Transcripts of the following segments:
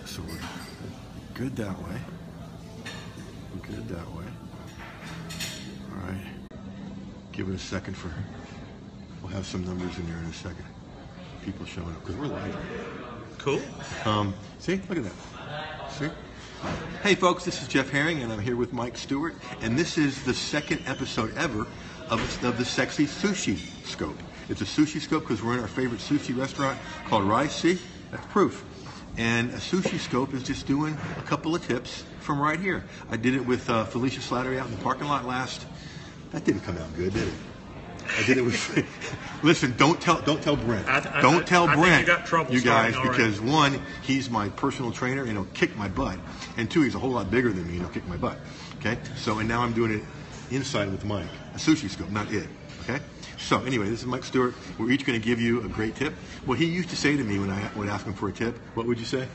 So we're good that way. We're good that way. All right. Give it a second for. We'll have some numbers in there in a second. People showing up because we're live. Cool. See, look at that. See. Hey folks, this is Jeff Herring, and I'm here with Mike Stewart, and this is the second episode ever of the sexy Sushi-Scope. It's a Sushi-Scope because we're in our favorite sushi restaurant called Rice. See, that's proof. And a Sushi-Scope is just doing a couple of tips from right here. I did it with Felicia Slattery out in the parking lot last. That didn't come out good, did it? I did it with. Listen, don't tell Brent. Don't tell Brent. Think you got trouble, you guys, because right. One, he's my personal trainer and he'll kick my butt, and two, he's a whole lot bigger than me and he'll kick my butt. Okay, so and now I'm doing it inside with Mike, a Sushi-Scope, not it. Okay, so anyway, this is Mike Stewart. We're each going to give you a great tip. What he used to say to me when I would ask him for a tip, what would you say?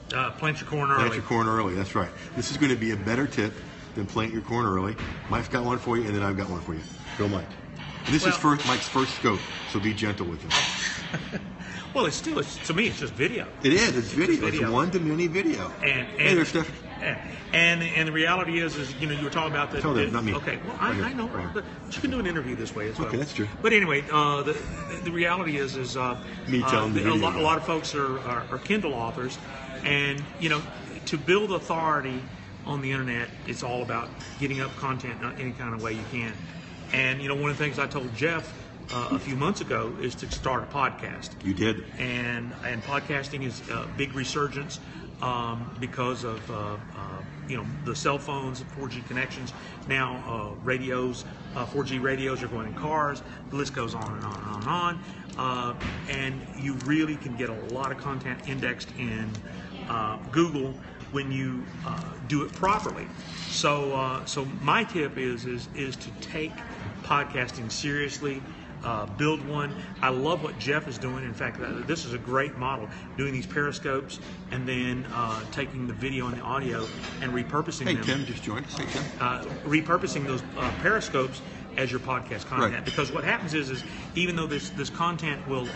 Plant your corn early. Plant your corn early. That's right. This is going to be a better tip than plant your corn early. Mike's got one for you, and then I've got one for you. Go, Mike. This is Mike's first scope, so be gentle with him. Well, to me, it's just video. It is. It's video. It's one-to-many video. And hey, there's Steph. And the reality is you know, you were talking about that. Tell them, not me. Okay, well, I know, but you can do an interview this way as well. Okay, that's true. But anyway, the reality is me telling the video. A lot of folks are Kindle authors, and you know, to build authority on the internet, it's all about getting up content in any kind of way you can. And you know, one of the things I told Jeff a few months ago is to start a podcast. You did. And podcasting is a big resurgence because of you know, the cell phones, 4G connections. Now radios, 4G radios are going in cars. The list goes on and on and on and on. And you really can get a lot of content indexed in Google when you do it properly. So my tip is to take podcasting seriously. Build one. I love what Jeff is doing. In fact, this is a great model, doing these periscopes and then taking the video and the audio and repurposing them. Hey, Tim just joined us. Hey, Tim. Repurposing those periscopes as your podcast content. Right. Because what happens is even though this content will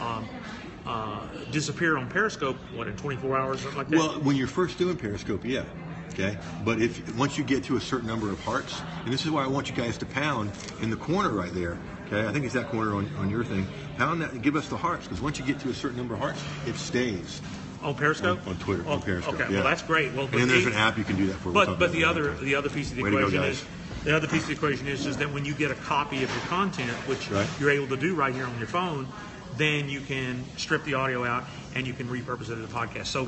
disappear on Periscope, in 24 hours, something like that? Well, when you're first doing Periscope, yeah. Okay, but once you get to a certain number of hearts, and this is why I want you guys to pound in the corner right there. Okay, I think it's that corner on your thing. Pound that and give us the hearts, because once you get to a certain number of hearts, it stays. On Periscope? On Twitter, on Periscope. Okay, yeah. well that's great. Well, and then there's an app you can do that for. But the other piece of the equation is that when you get a copy of your content, which you're able to do right here on your phone, then you can strip the audio out and you can repurpose it as a podcast. So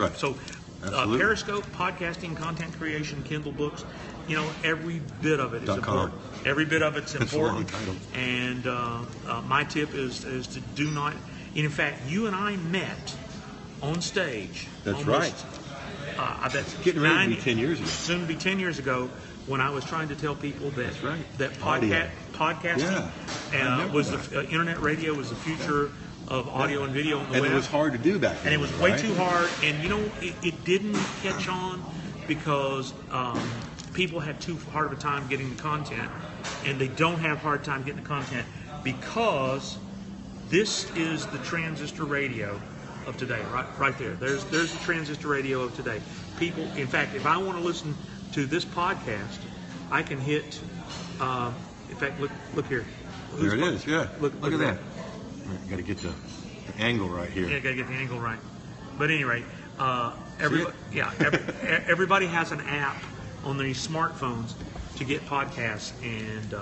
Periscope, podcasting, content creation, Kindle books, you know, every bit of it is important. Every bit of it's important. And my tip is to do not. In fact, you and I met on stage. That's right. That's getting ready to be 10 years ago. Soon to be 10 years ago, when I was trying to tell people that podcasting was the internet radio was the future of audio and video on the web. And it was hard to do back then. And it was way too hard. And you know, it didn't catch on because people had too hard of a time getting the content, and they don't have a hard time getting the content because this is the transistor radio of today, right there. There's the transistor radio of today. People, in fact, if I want to listen to this podcast, I can hit. In fact, look here. There it is. Yeah. Look at that. You got to get the angle right here. Yeah, got to get the angle right. But anyway, everybody has an app on their smartphones to get podcasts, and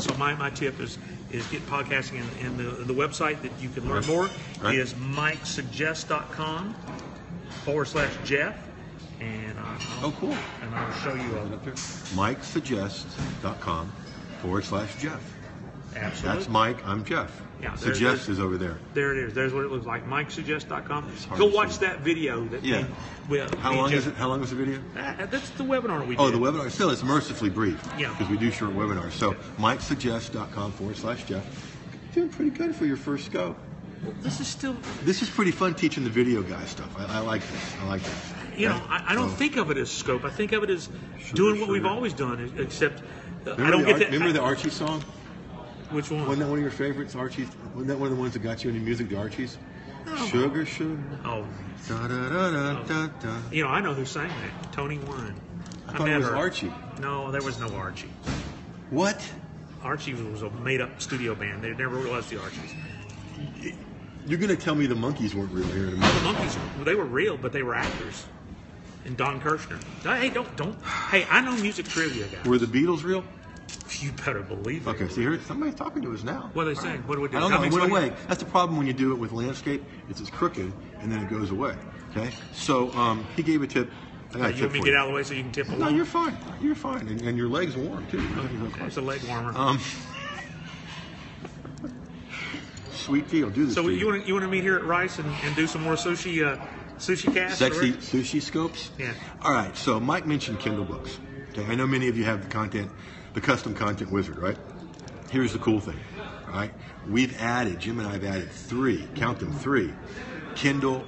so my tip is get podcasting, and the website that you can learn more is MikeSuggest.com/Jeff, and cool. And I'll show you MikeSuggest.com/Jeff. Absolutely. That's Mike. I'm Jeff. Yeah, Suggest is over there. There it is. There's what it looks like. MikeSuggest.com. Go watch that video. How long is it? How long was the video? That's the webinar we did. Oh, the webinar. Still, it's mercifully brief. Yeah. Because we do short webinars. So, MikeSuggest.com/Jeff. Doing pretty good for your first scope. Well, this is pretty fun teaching the video guy stuff. I like this. You know, I don't think of it as scope. I think of it as doing what we've always done, except I don't get that. Remember the Archie song? Which one? Wasn't that one of your favorites, Archie's? Wasn't that one of the ones that got you into music, the Archies? Sugar, sugar. Oh. Da, da, da, da, da, da. You know, I know who sang that. Tony Wine. I thought it was Archie. No, there was no Archie. What? Archie was a made-up studio band. There never was the Archies. You're going to tell me the Monkees weren't real here in The America? Monkees, they were real, but they were actors. And Don Kirshner. Hey, don't. Hey, I know music trivia, guys. Were the Beatles real? You better believe it. Okay, see here, somebody's talking to us now. What are they saying? What do we do? I don't know. It Comics went like- away. That's the problem when you do it with landscape. It's crooked, and then it goes away. Okay? So he gave a tip. I got a You tip want me to for get out of the way so you can tip along? No, you're fine. You're fine. And your leg's warm, too. It's a leg warmer. Sweet deal. Do this. So to you want to meet here at Rice and do some more sushi cast? Sexy or- Sushi-Scopes? Yeah. All right, so Mike mentioned Kindle books. Okay, I know many of you have the content, the custom content wizard, right? Here's the cool thing, all right? Jim and I have added 3, count them, 3 Kindle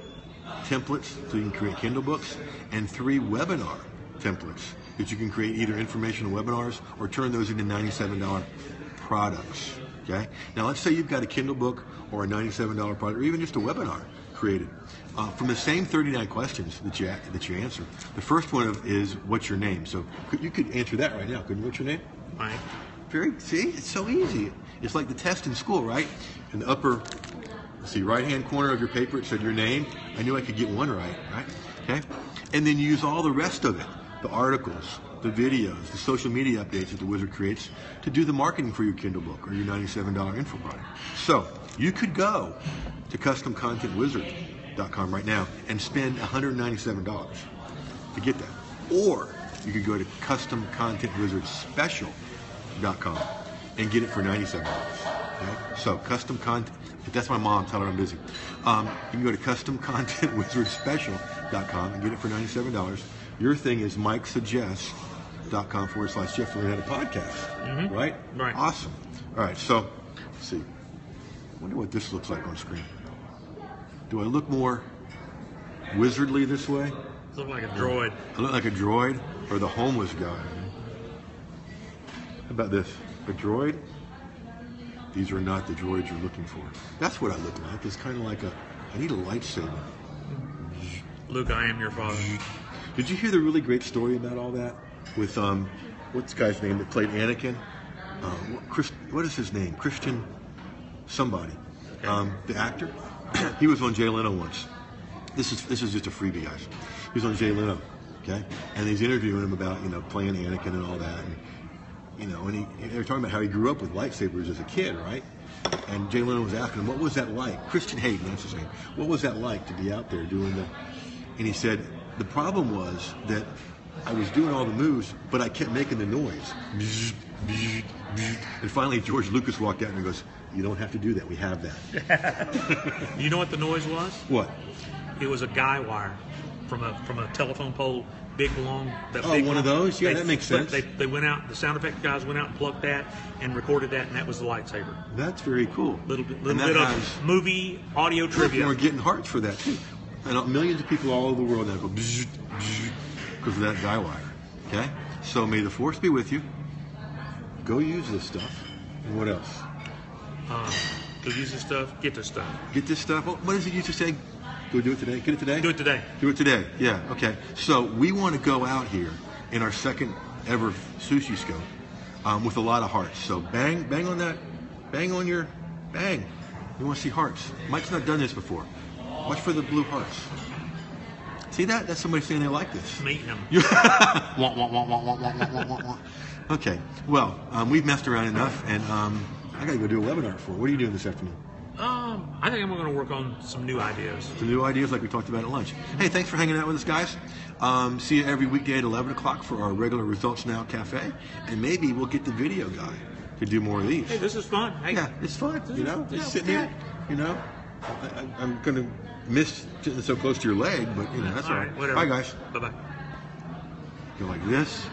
templates so you can create Kindle books, and 3 webinar templates that you can create either informational webinars or turn those into $97 products. Okay. Now let's say you've got a Kindle book or a $97 product, or even just a webinar created from the same 39 questions that you answer. The first one is what's your name? So you could answer that right now, couldn't you? What's your name? Mike. See, it's so easy. It's like the test in school, right? In the upper, right-hand corner of your paper, it said your name. I knew I could get one right? Okay. And then you use all the rest of it, the articles, the videos, the social media updates that the wizard creates to do the marketing for your Kindle book or your $97 info product. So you could go to customcontentwizard.com right now and spend $197 to get that. Or you could go to customcontentwizardspecial.com and get it for $97. Okay? So custom content, that's my mom, tell her I'm busy. You can go to customcontentwizardspecial.com and get it for $97. Your thing is MikeSuggests.com/Jeff learn how to podcast. Right? Right. Awesome. All right, so let's see. I wonder what this looks like on screen. Do I look more wizardly this way? You look like a droid. I look like a droid or the homeless guy. How about this? A droid? These are not the droids you're looking for. That's what I look like. It's kind of like I need a lightsaber. Luke, I am your father. Did you hear the really great story about all that? With, what's the guy's name that played Anakin? What is his name? Christian somebody. Okay. The actor? He was on Jay Leno once. This is just a freebie, guys. He was on Jay Leno, okay? And he's interviewing him about, playing Anakin and all that. And, they were talking about how he grew up with lightsabers as a kid, right? And Jay Leno was asking him, what was that like? Christian Hayden, that's his name. What was that like to be out there doing that? And he said, the problem was that I was doing all the moves, but I kept making the noise. And finally, George Lucas walked out and he goes, you don't have to do that. We have that. You know what the noise was? What? It was a guy wire from a telephone pole, big long. One of those? Yeah, that makes sense. They went out. The sound effect guys went out and plugged that and recorded that, and that was the lightsaber. That's very cool. Little bit of movie audio trivia. And we're getting hearts for that too. And millions of people all over the world now go because of that guy wire. Okay? So may the force be with you. Go use this stuff. And what else? Go use this stuff. Get this stuff. Get this stuff. What does it used to say? Go do it today. Get it today? Do it today. Do it today. Yeah, okay. So we want to go out here in our second ever Sushi-Scope with a lot of hearts. So bang on that. Bang on your bang. We want to see hearts. Mike's not done this before. Watch for the blue hearts. See that? That's somebody saying they like this. Meet him. Okay. Well, we've messed around enough, and I got to go do a webinar for it. What are you doing this afternoon? I think I'm going to work on some new ideas. Some new ideas like we talked about at lunch. Hey, thanks for hanging out with us, guys. See you every weekday at 11 o'clock for our regular Results Now Cafe. And maybe we'll get the video guy to do more of these. Hey, this is fun. Hey. Yeah, it's fun, just sitting here, I'm going to miss sitting so close to your leg, but, that's all right. Whatever. Bye, guys. Bye-bye. Go like this.